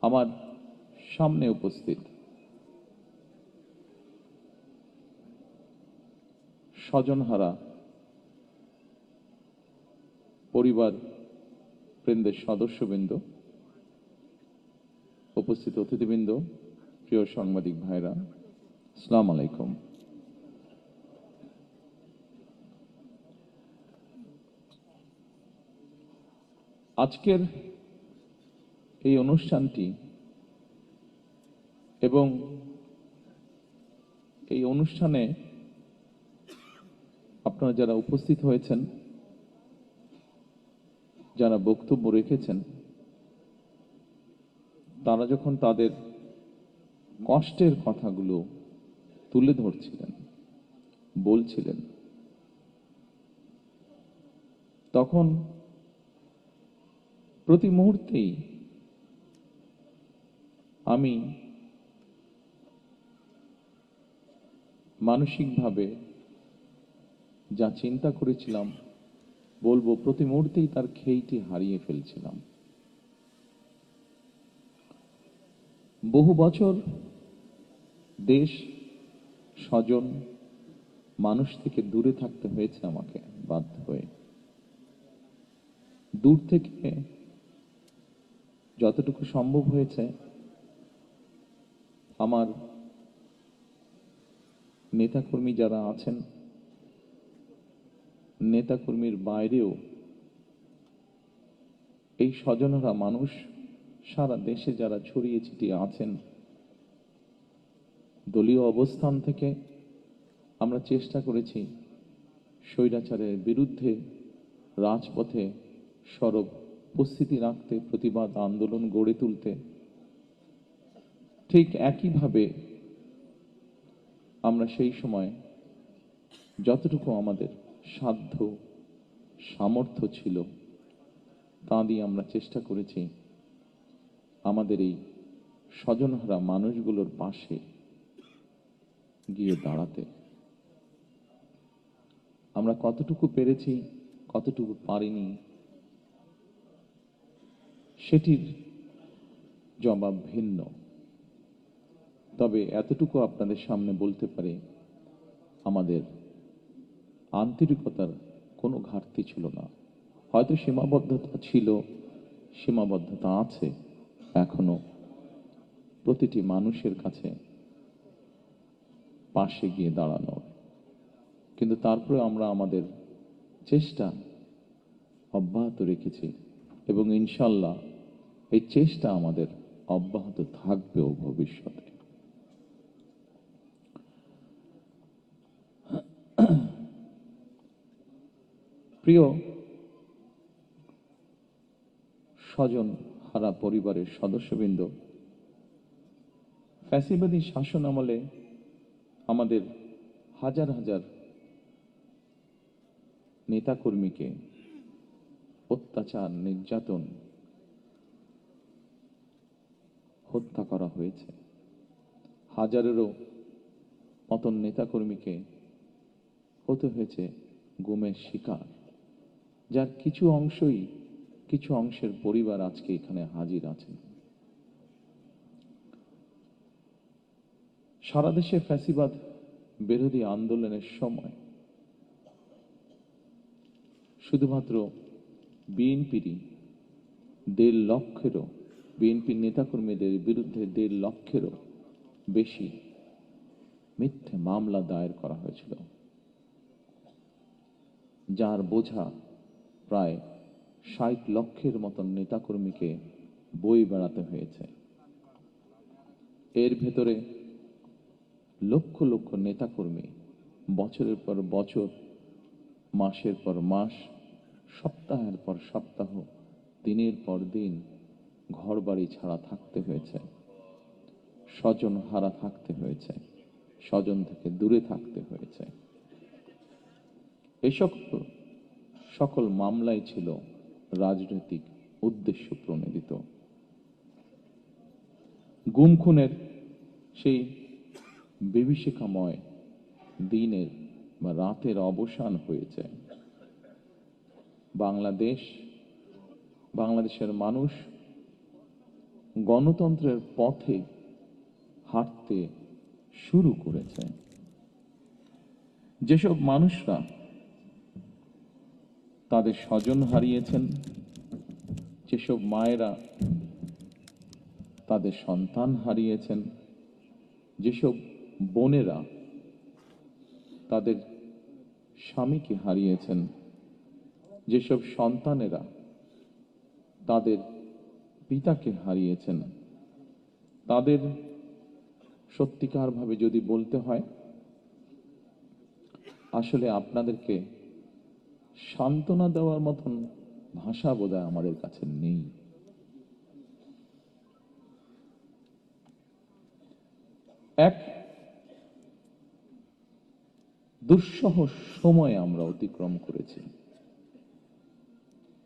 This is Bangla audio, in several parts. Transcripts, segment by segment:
আমার সামনে উপস্থিত স্বজনহারা পরিবার বৃন্দের সদস্যবৃন্দ, উপস্থিত অতিথিবৃন্দ, প্রিয় সাংবাদিক ভাইরা, আসসালামু আলাইকুম। আজকের এই অনুষ্ঠানটি এবং এই অনুষ্ঠানে আপনারা যারা উপস্থিত হয়েছেন, যারা বক্তব্য রেখেছেন, তারা যখন তাদের কষ্টের কথাগুলো তুলে ধরছিলেন, বলছিলেন, তখন প্রতি মুহূর্তেই আমি মানসিকভাবে যা চিন্তা করেছিলাম বলবো, প্রতি মুহূর্তেই তার খেইটি হারিয়ে ফেলছিলাম। বহু বছর দেশ, স্বজন, মানুষ থেকে দূরে থাকতে হয়েছে আমাকে বাধ্য হয়ে। দূর থেকে যতটুকু সম্ভব হয়েছে আমার নেতাকর্মী যারা আছেন, নেতাকর্মীর বাইরেও এই স্বজনরা মানুষ সারা দেশে যারা ছড়িয়ে ছিটিয়ে আছেন, দলীয় অবস্থান থেকে আমরা চেষ্টা করেছি স্বৈরাচারের বিরুদ্ধে রাজপথে সরব উপস্থিতি রাখতে, প্রতিবাদ আন্দোলন গড়ে তুলতে। ঠিক একইভাবে আমরা সেই সময় যতটুকু আমাদের সাধ্য সামর্থ্য ছিল তা দিয়ে আমরা চেষ্টা করেছি আমাদের এই স্বজনহারা মানুষগুলোর পাশে গিয়ে দাঁড়াতে। আমরা কতটুকু পেরেছি, কতটুকু পারিনি, সেটির জবাব ভিন্ন। তবে এতটুকু আপনাদের সামনে বলতে পারি, আমাদের আন্তরিকতার কোনো ঘাটতি ছিল না। হয়তো সীমাবদ্ধতা ছিল, সীমাবদ্ধতা আছে এখনো প্রতিটি মানুষের কাছে পাশে গিয়ে দাঁড়ানোর, কিন্তু তারপরে আমরা আমাদের চেষ্টা অব্যাহত রেখেছি এবং ইনশাল্লাহ এই চেষ্টা আমাদের অব্যাহত থাকবেও ভবিষ্যতে। প্রিয় স্বজন হারা পরিবারের সদস্যবৃন্দ, ফ্যাসিবাদী শাসন আমলে আমাদের হাজার হাজার নেতাকর্মীকে অত্যাচার, নির্যাতন, হত্যা করা হয়েছে। হাজারেরও মতন নেতাকর্মীকে হতে হয়েছে গুমের শিকার, যার কিছু অংশের পরিবার আজকে এখানে হাজির আছেন। সারা দেশে ফ্যাসিবাদ বিরোধী আন্দোলনের সময় শুধুমাত্র বিএনপির নেতাকর্মীদের বিরুদ্ধে 1.5 লক্ষেরও বেশি মিথ্যে মামলা দায়ের করা হয়েছিল, যার বোঝা প্রায় 60 লক্ষের মতন নেতাকর্মীকে বয়ে বেড়াতে হয়েছে। এর ভেতরে লক্ষ লক্ষ নেতাকর্মী বছরের পর বছর, মাসের পর মাস, সপ্তাহের পর সপ্তাহ, দিনের পর দিন ঘরবাড়ি ছাড়া থাকতে হয়েছে, স্বজন হারা থাকতে হয়েছে, স্বজন থেকে দূরে থাকতে হয়েছে। এই সকল মামলাই ছিল রাজনৈতিক উদ্দেশ্য প্রণোদিত। গুম খুনের সেই বিভীষিকাময় দিনের বা রাতের অবসান হয়েছে। বাংলাদেশের মানুষ গণতন্ত্রের পথে হাঁটতে শুরু করেছে। যেসব মানুষরা তাদের স্বজন হারিয়েছেন, যেসব মায়েরা তাদের সন্তান হারিয়েছেন, যেসব বোনেরা তাদের স্বামীকে হারিয়েছেন, যেসব সন্তানেরা তাদের পিতাকে হারিয়েছেন, তাদের সত্যিকারভাবে যদি বলতে হয়, আসলে আপনাদেরকে সান্ত্বনা দেওয়ার মতন ভাষা বোধহয় আমাদের কাছে নেই। এক দুঃসহ সময় আমরা অতিক্রম করেছি।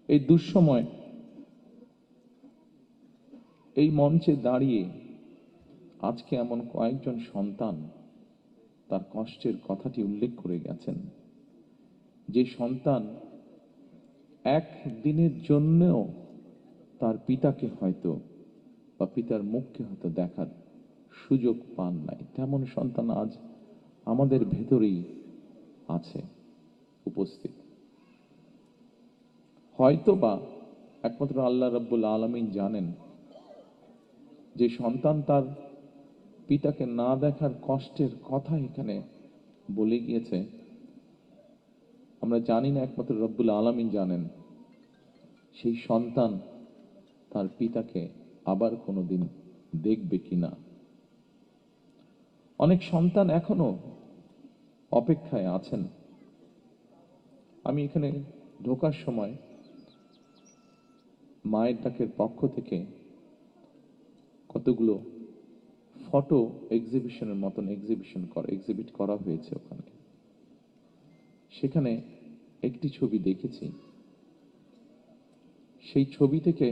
এই দুঃসময় এই মঞ্চে দাঁড়িয়ে আজকে এমন কয়েকজন সন্তান তার কষ্টের কথাটি উল্লেখ করে গেছেন, যে সন্তান এক দিনের জন্যও তার পিতাকে হয়তো বা পিতার মুখকে হয়তো দেখার সুযোগ পান নাই, তেমন সন্তান আজ আমাদের ভেতরেই আছে উপস্থিত। হয়তো বা একমাত্র আল্লাহ রাব্বুল আলামিন জানেন যে সন্তান তার পিতাকে না দেখার কষ্টের কথা এখানে বলে গিয়েছে। আমরা জানি না, একমাত্র রব্বুল আলামিন জানেন সেই সন্তান তার পিতাকে আবার কোনোদিন দেখবে কিনা। অনেক সন্তান এখনো অপেক্ষায় আছেন। আমি এখানে ঢোকার সময় মায়ের ডাকের পক্ষ থেকে কতগুলো ফটো এক্সিবিশনের মতন এক্সিবিট করা হয়েছে ওখানে। সেখানে একটি ছবি দেখেছি। সেই ছবি থেকে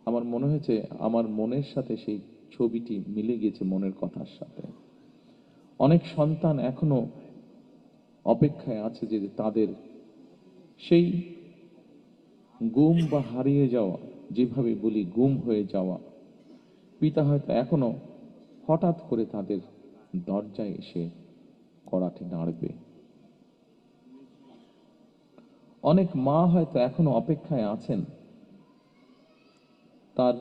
আমার মনে হয়েছে আমার মনের সাথে সেই ছবিটি মিলে গিয়েছে মনের কথার সাথে। অনেক সন্তান এখনো অপেক্ষায় আছে যে তাদের সেই গুম বা হারিয়ে যাওয়া, যেভাবে বলি গুম হয়ে যাওয়া পিতা হয়তো এখনো হঠাৎ করে তাদের দরজায় এসে কড়াটি নাড়বে। অনেক মা হয়তো এখনো অপেক্ষায় আছেন তার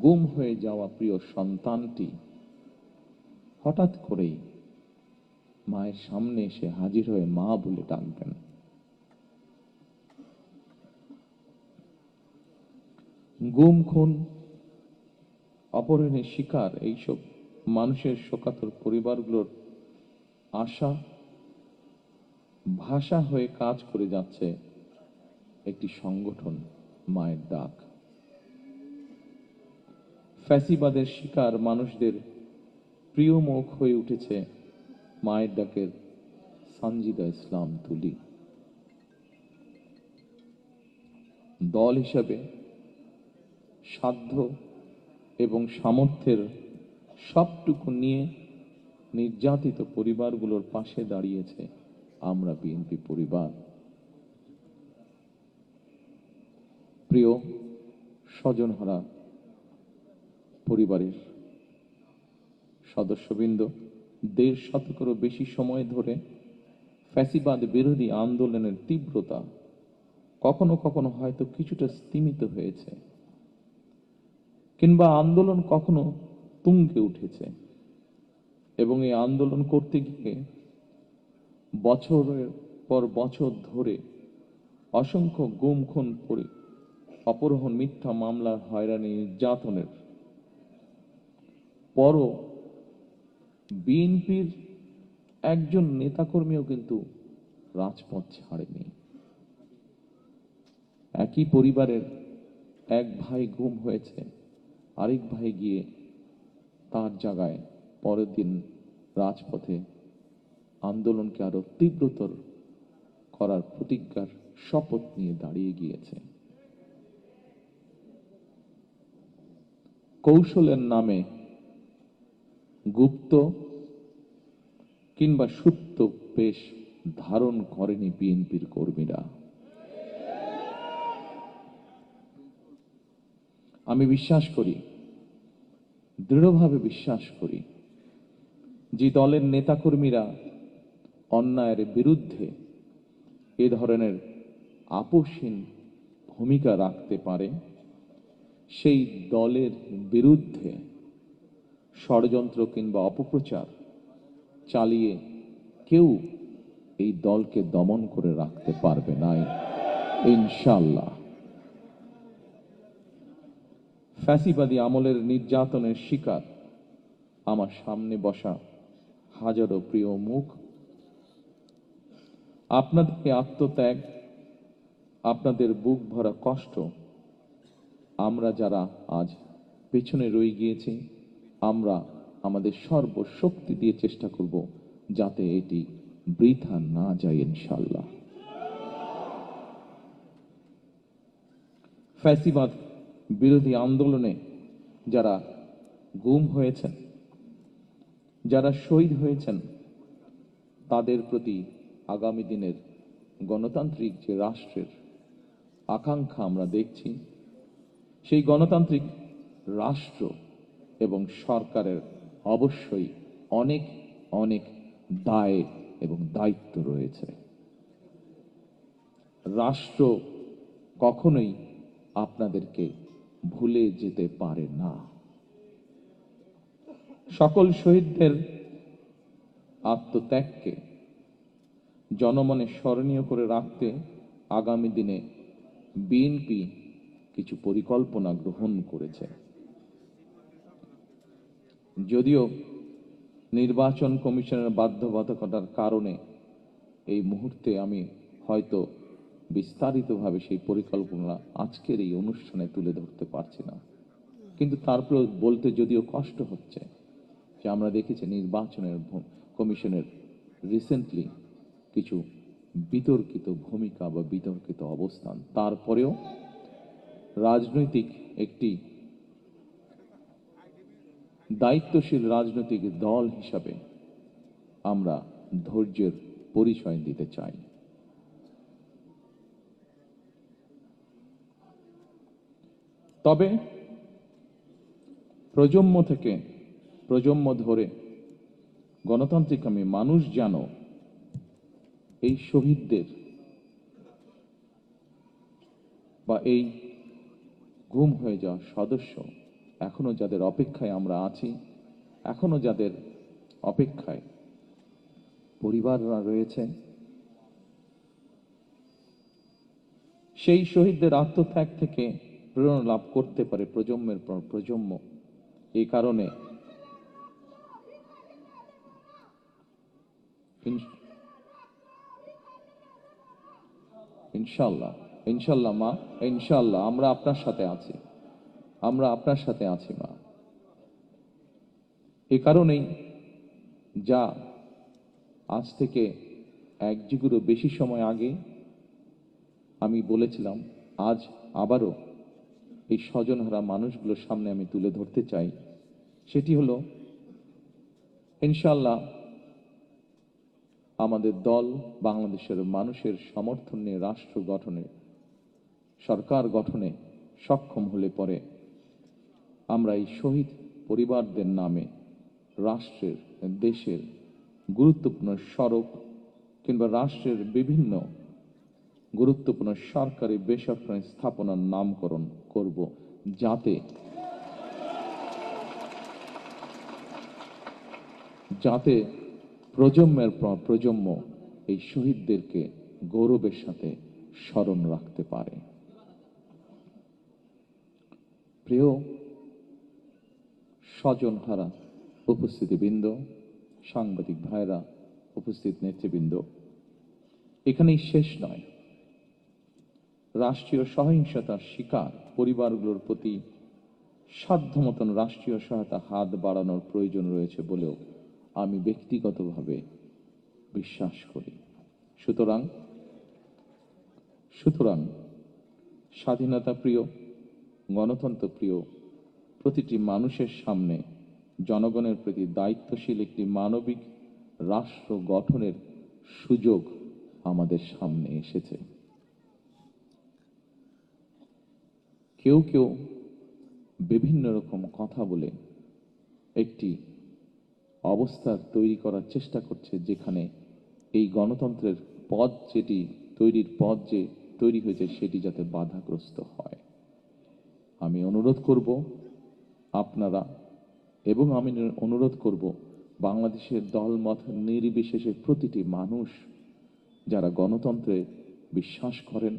গুম হয়ে যাওয়া প্রিয় সন্তানটি হঠাৎ করেই মায়ের সামনে এসে হাজির হয়ে মা বলে ডাকবেন। গুম, খুন, অপহরণের শিকার এইসব মানুষের শোকাতুর পরিবারগুলোর আশা ভাষা হয়ে কাজ করে যাচ্ছে একটি সংগঠন, মায়ের ডাক। ফ্যাসিবাদের শিকার মানুষদের প্রিয় মুখ হয়ে উঠেছে মায়ের ডাকের সানজিদা ইসলাম তুলি। দল হিসাবে সাধ্য এবং সামর্থ্যের সবটুকু নিয়ে নির্যাতিত পরিবারগুলোর পাশে দাঁড়িয়েছে আমরা বিএনপি পরিবার। প্রিয় স্বজনহারা পরিবারের সদস্যবৃন্দ, ১.৫ শতকেরও বেশি সময় ধরে ফ্যাসিবাদ বিরোধী আন্দোলনের তীব্রতা কখনো কখনো হয়তো কিছুটা স্তিমিত হয়েছে, কিংবা আন্দোলন কখনো তুঙ্গে উঠেছে, এবং এই আন্দোলন করতে গিয়ে বছরের পর বছর ধরে অসংখ্য গুম, খুন, অপহরণ, মিথ্যা মামলার হয়রানি, নির্যাতনের পরও বিএনপির একজন নেতাকর্মীও কিন্তু রাজপথ ছাড়েনি। একই পরিবারের এক ভাই গুম হয়েছে, আরেক ভাই গিয়ে তার জায়গায় পরের দিন রাজপথে আন্দোলনকে আরো তীব্রতর করার প্রতিজ্ঞার শপথ নিয়ে দাঁড়িয়ে গিয়েছে। কৌশলের নামে গুপ্ত কিংবা সুপ্ত বেশ ধারণ করেনি বিএনপির কর্মীরা। আমি বিশ্বাস করি, দৃঢ়ভাবে বিশ্বাস করি, যে দলের নেতাকর্মীরা অন্যায়ের বিরুদ্ধে এ ধরনের আপোষহীন ভূমিকা রাখতে পারে, সেই দলের বিরুদ্ধে ষড়যন্ত্র কিংবা অপপ্রচার চালিয়ে কেউ এই দলকে দমন করে রাখতে পারবে না ইনশাআল্লাহ। ফ্যাসিবাদী আমলের নির্যাতনের শিকার আমার সামনে বসা হাজারো প্রিয় মুখ, আপনাদের আত্মত্যাগ, আপনাদের বুক ভরা কষ্ট, আমরা যারা আজ পেছনে রয়ে গিয়েছি, আমরা আমাদের সর্বশক্তি দিয়ে চেষ্টা করব যাতে এটি বৃথা না যায় ইনশাআল্লাহ। ফ্যাসিবাদ বিরোধী আন্দোলনে যারা গুম হয়েছেন, যারা শহীদ হয়েছেন, তাদের প্রতি আগামী দিনের গণতান্ত্রিক যে রাষ্ট্রের আকাঙ্ক্ষা আমরা দেখছি, সেই গণতান্ত্রিক রাষ্ট্র এবং সরকারের অবশ্যই অনেক অনেক দায় এবং দায়িত্ব রয়েছে। রাষ্ট্র কখনোই আপনাদেরকে ভুলে যেতে পারে না। সকল শহীদদের আত্মত্যাগকে জনমনে স্মরণীয় করে রাখতে আগামী দিনে বিএনপি কিছু পরিকল্পনা গ্রহণ করেছে। যদিও নির্বাচন কমিশনের বাধ্যবাধকতার কারণে এই মুহূর্তে আমি হয়তো বিস্তারিতভাবে সেই পরিকল্পনা আজকের এই অনুষ্ঠানে তুলে ধরতে পারছি না, কিন্তু তারপরে বলতে যদিও কষ্ট হচ্ছে যে আমরা দেখেছি নির্বাচনের কমিশনের রিসেন্টলি কিছু বিতর্কিত ভূমিকা বা বিতর্কিত অবস্থান। তারপরেও রাজনৈতিক একটি দায়িত্বশীল রাজনৈতিক দল হিসাবে আমরা ধৈর্যের পরিচয় দিতে চাই। তবে প্রজন্ম থেকে প্রজন্ম ধরে গণতান্ত্রিক আমি মানুষ যেন এই শহীদদের বা এই গুম হয়ে যাওয়া সদস্য, এখনো যাদের অপেক্ষায় আমরা আছি, এখনো যাদের অপেক্ষায় পরিবাররা রয়েছে, সেই শহীদদের আত্মত্যাগ থেকে প্রেরণা লাভ করতে পারে প্রজন্মের পর প্রজন্ম। এই কারণে ইনশাল্লাহ ইনশাল্লাহ মা, ইনশাল্লাহ আমরা আপনার সাথে আছি, আমরা আপনার সাথে আছি মা। এ কারণেই যা আজ থেকে এক যুগেরও বেশি সময় আগে আমি বলেছিলাম, আজ আবারও এই স্বজনহারা মানুষগুলোর সামনে আমি তুলে ধরতে চাই, সেটি হলো ইনশাল্লাহ আমাদের দল বাংলাদেশের মানুষের সমর্থন নিয়ে রাষ্ট্র গঠনে, সরকার গঠনে সক্ষম হলে পরে আমরা এই শহীদ পরিবারদের নামে রাষ্ট্রের, দেশের গুরুত্বপূর্ণ সড়ক কিংবা রাষ্ট্রের বিভিন্ন গুরুত্বপূর্ণ সরকারি বেসরকারি স্থাপনার নামকরণ করব, যাতে প্রজন্মের পর প্রজন্ম এই শহীদদেরকে গৌরবের সাথে স্মরণ রাখতে পারে। প্রিয় স্বজনহারা উপস্থিতিবৃন্দ, সাংবাদিক ভাইরা, উপস্থিত নেতৃবৃন্দ, এখানেই শেষ নয়। রাষ্ট্রীয় সহিংসতার শিকার পরিবারগুলোর প্রতি সাধ্যমতন রাষ্ট্রীয় সহায়তা হাত বাড়ানোর প্রয়োজন রয়েছে বলেও আমি ব্যক্তিগতভাবে বিশ্বাস করি। সুতরাং স্বাধীনতা প্রিয়, গণতন্ত্র প্রিয় প্রতিটি মানুষের সামনে জনগণের প্রতি দায়িত্বশীল একটি মানবিক রাষ্ট্র গঠনের সুযোগ আমাদের সামনে এসেছে। কেউ কেউ বিভিন্ন রকম কথা বলে একটি অবস্থা তৈরি করার চেষ্টা করছে, যেখানে এই গণতন্ত্রের পথ যেটি তৈরির পথ যে তৈরি হয়েছে সেটি যাতে বাধাগ্রস্ত হয়। আমি অনুরোধ করব আপনারা, এবং আমি অনুরোধ করব বাংলাদেশের দলমত নির্বিশেষে প্রতিটি মানুষ যারা গণতন্ত্রে বিশ্বাস করেন,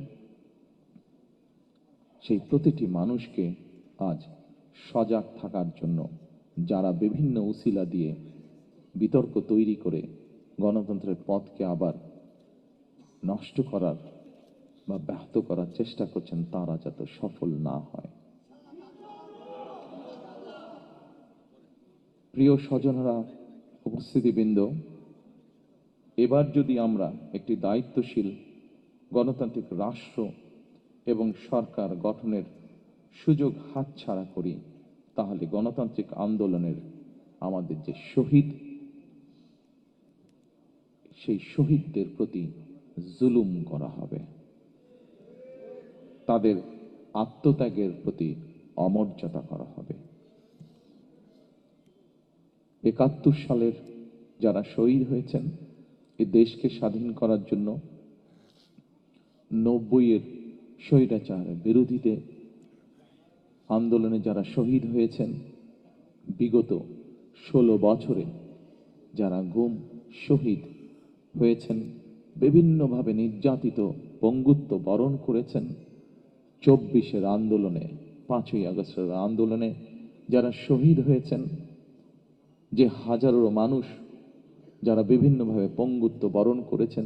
সেই প্রতিটি মানুষকে আজ সজাগ থাকার জন্য, যারা বিভিন্ন উসিলা দিয়ে বিতর্ক তৈরি করে গণতন্ত্রের পথকে আবার নষ্ট করার বা ব্যাহত করার চেষ্টা করছেন, তারা যাতে সফল না হয়। প্রিয় স্বজনরা, উপস্থিতিবৃন্দ, এবার যদি আমরা একটি দায়িত্বশীল গণতান্ত্রিক রাষ্ট্র এবং সরকার গঠনের সুযোগ হাতছাড়া করি, তাহলে গণতান্ত্রিক আন্দোলনের আমাদের যে শহীদ, সেই শহীদদের প্রতি জুলুম করা হবে, তাদের আত্মত্যাগের প্রতি অমর্যাদা করা হবে। ৭১ সালের যারা শহীদ হয়েছেন এই দেশকে স্বাধীন করার জন্য, ৯০-এর স্বৈরাচার বিরোধীতে আন্দোলনে যারা শহীদ হয়েছেন, বিগত ১৬ বছরে যারা গুম শহীদ হয়েছেন, বিভিন্নভাবে নির্যাতিত পঙ্গুত্ব বরণ করেছেন, ২৪-এর আন্দোলনে, ৫ই আগস্টের আন্দোলনে যারা শহীদ হয়েছেন, যে হাজারো মানুষ যারা বিভিন্নভাবে পঙ্গুত্ব বরণ করেছেন,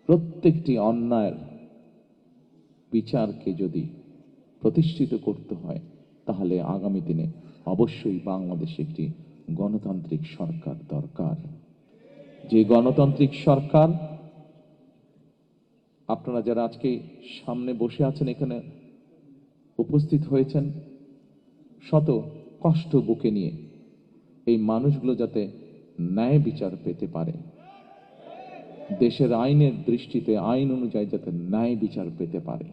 প্রত্যেকটি অন্যায়ের বিচারকে যদি প্রতিষ্ঠিত করতে হয়, তাহলে আগামী দিনে অবশ্যই বাংলাদেশে একটি গণতান্ত্রিক সরকার দরকার। যে গণতান্ত্রিক সরকার, আপনারা যারা আজকে সামনে বসে আছেন, এখানে উপস্থিত হয়েছেন শত কষ্ট বুকে নিয়ে, এই মানুষগুলো যাতে ন্যায় বিচার পেতে পারে, দেশের আইনের দৃষ্টিতে আইন অনুযায়ী যাতে ন্যায় বিচার পেতে পারে,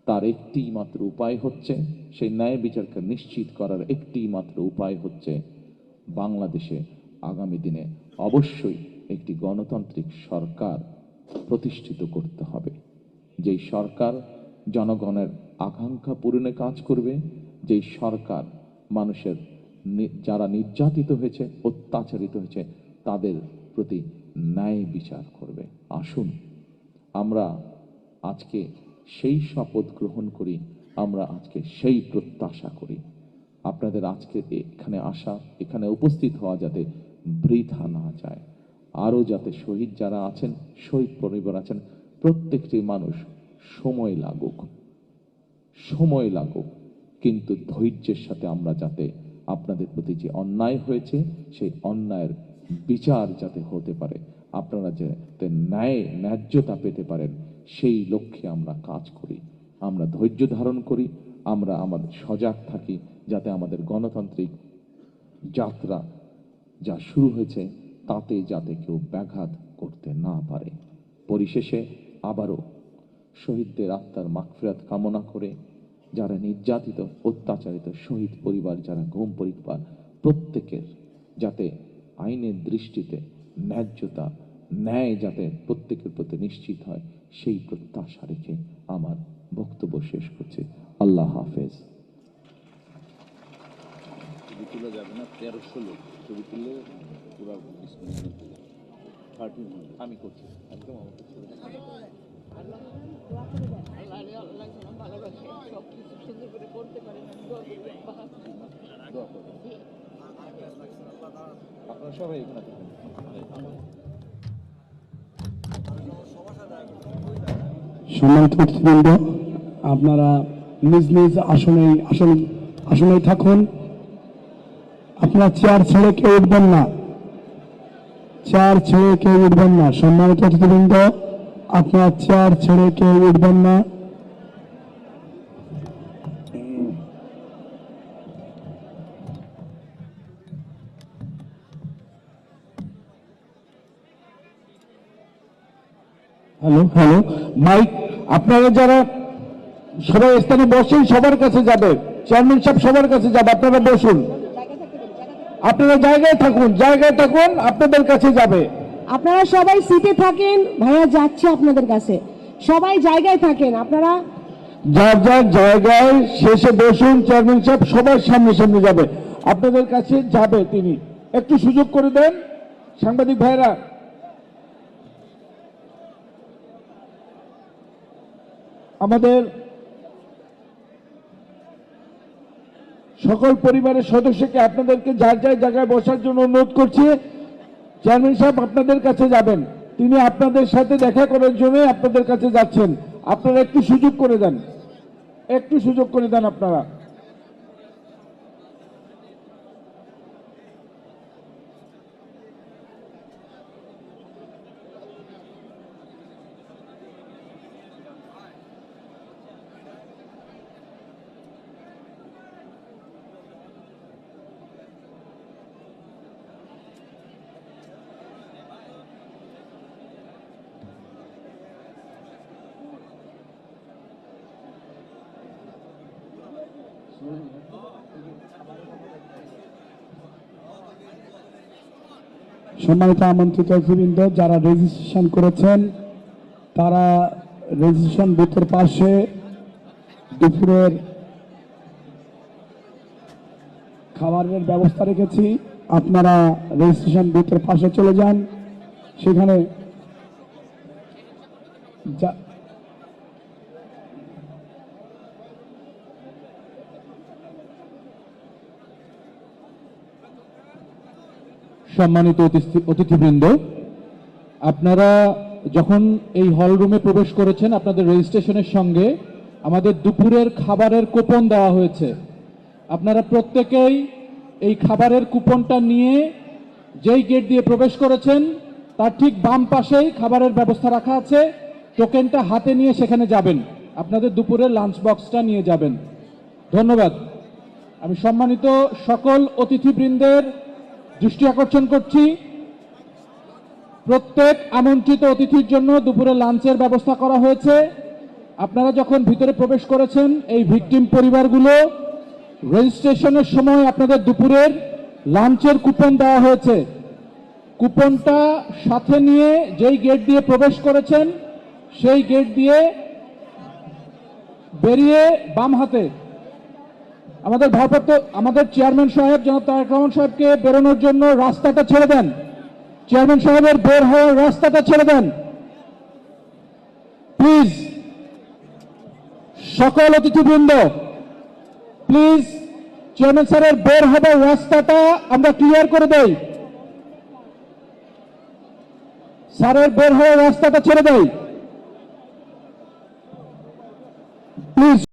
তার একটি মাত্র উপায় হচ্ছে, সেই ন্যায় বিচারকে নিশ্চিত করার একটি মাত্র উপায় হচ্ছে বাংলাদেশে আগামী দিনে অবশ্যই একটি গণতান্ত্রিক সরকার প্রতিষ্ঠিত করতে হবে। যেই সরকার জনগণের আকাঙ্ক্ষা পূরণে কাজ করবে, যেই সরকার মানুষের যারা নির্যাতিত হয়েছে, অত্যাচারিত হয়েছে, তাদের প্রতি ন্যায় বিচার করবে। আসুন আমরা আজকে সেই শপথ গ্রহণ করি, আমরা আজকে সেই প্রত্যাশা করি। আপনাদের আজকে এখানে আসা, এখানে উপস্থিত হওয়া যাতে বৃথা না যায়। আরও যাতে শহীদ যারা আছেন, শহীদ পরিবার আছেন, প্রত্যেকটি মানুষ সময় লাগুক, কিন্তু ধৈর্যের সাথে আমরা যাতে আপনাদের প্রতি যে অন্যায় হয়েছে সেই অন্যায়ের বিচার যাতে হতে পারে, আপনারা যাতে ন্যায্যতা পেতে পারেন, সেই লক্ষ্যে আমরা কাজ করি, আমরা ধৈর্য ধারণ করি, আমরা আমাদের সজাগ থাকি, যাতে আমাদের গণতান্ত্রিক যাত্রা যা শুরু হয়েছে তাতে যাতে কেউ ব্যাঘাত করতে না পারে। পরিশেষে আবারও শহীদদের আত্মার মাগফিরাত কামনা করে, যারা নির্যাতিত অত্যাচারিত শহীদ পরিবার, যারা গুম পরিবার, প্রত্যেকের যাতে আইনের দৃষ্টিতে ন্যায্যতা, ন্যায় যাতে প্রত্যেকের প্রতি নিশ্চিত হয়, সেই প্রত্যাশা রেখে আমার বক্তব্য শেষ করছি। আল্লাহ হাফেজ। আমি করছি একদম আপনারা সবাই এখানে থাকেন। সম্মানিত অতিথিবৃন্দ, আপনারা নিজ নিজ আসনে থাকুন। আপনারা চেয়ার ছেড়ে কেউ উঠবেন না, সম্মানিত অতিথিবৃন্দ, আপনারা চেয়ার ছেড়ে কেউ উঠবেন না। হ্যালো, মাইক, আপনারা যারা সবাই স্থানে বসেই সবার কাছে যাবে, চেয়ারম্যান সাহেব সবার কাছে যাবে, আপনারা বসুন, আপনারা জায়গায় থাকুন, জায়গায় থাকুন, আপনাদের কাছে যাবে। আপনারা সবাই সিটে থাকেন, ভাইয়া যাচ্ছে আপনাদের কাছে, সবাই জায়গায় থাকেন আপনারা। যার যার জায়গায় শেষে বসুন, চেয়ারম্যান সাহেব সবার সামনে সামনে যাবে, আপনাদের কাছে যাবে তিনি। একটু সুযোগ করে দেন সাংবাদিক ভাইরা। আমাদের সকল পরিবারের সদস্যকে আপনাদেরকে যার যার জায়গায় বসার জন্য অনুরোধ করছি। চেয়ারম্যান সাহেব আপনাদের কাছে যাবেন, তিনি আপনাদের সাথে দেখা করার জন্য আপনাদের কাছে যাচ্ছেন, আপনারা একটু সুযোগ করে দেন, একটু সুযোগ করে দেন আপনারা। সম্মানিত আমন্ত্রিত অতিথিবৃন্দ, যারা রেজিস্ট্রেশন করেছেন তারা রেজিস্ট্রেশন বুথের পাশে দুপুরের খাবারের ব্যবস্থা রেখেছি, আপনারা রেজিস্ট্রেশন বুথের পাশে চলে যান, সেখানে সম্মানিত অতিথিবৃন্দ, আপনারা যখন এই হল রুমে প্রবেশ করেছেন আপনাদের রেজিস্ট্রেশনের সঙ্গে আমাদের দুপুরের খাবারের কুপন দেওয়া হয়েছে। আপনারা প্রত্যেকেই এই খাবারের কুপনটা নিয়ে যেই গেট দিয়ে প্রবেশ করেছেন তার ঠিক বাম পাশেই খাবারের ব্যবস্থা রাখা আছে, টোকেনটা হাতে নিয়ে সেখানে যাবেন, আপনাদের দুপুরের লাঞ্চ বক্সটা নিয়ে যাবেন। ধন্যবাদ। আমি সম্মানিত সকল অতিথিবৃন্দের দৃষ্টি আকর্ষণ করছি, প্রত্যেক আমন্ত্রিত অতিথির জন্য দুপুরে লাঞ্চের ব্যবস্থা করা হয়েছে। আপনারা যখন ভিতরে প্রবেশ করেছেন এই ভিকটিম পরিবারগুলো রেজিস্ট্রেশনের সময় আপনাদের দুপুরের লাঞ্চের কুপন দেওয়া হয়েছে। কুপনটা সাথে নিয়ে যেই গেট দিয়ে প্রবেশ করেছেন সেই গেট দিয়ে বেরিয়ে বাম হাতে আমাদের চেয়ারম্যান সাহেব জনাব তারেক রহমান সাহেবকে বেরোনোর জন্য রাস্তাটা ছেড়ে দেন, চেয়ারম্যান সাহেবের বের হওয়ার রাস্তাটা ছেড়ে দেন প্লিজ। সকল অতিথিবৃন্দ প্লিজ চেয়ারম্যান স্যারের বের হবার রাস্তাটা আমরা ক্লিয়ার করে দেই, স্যারের বের হওয়ার রাস্তাটা ছেড়ে দেই প্লিজ।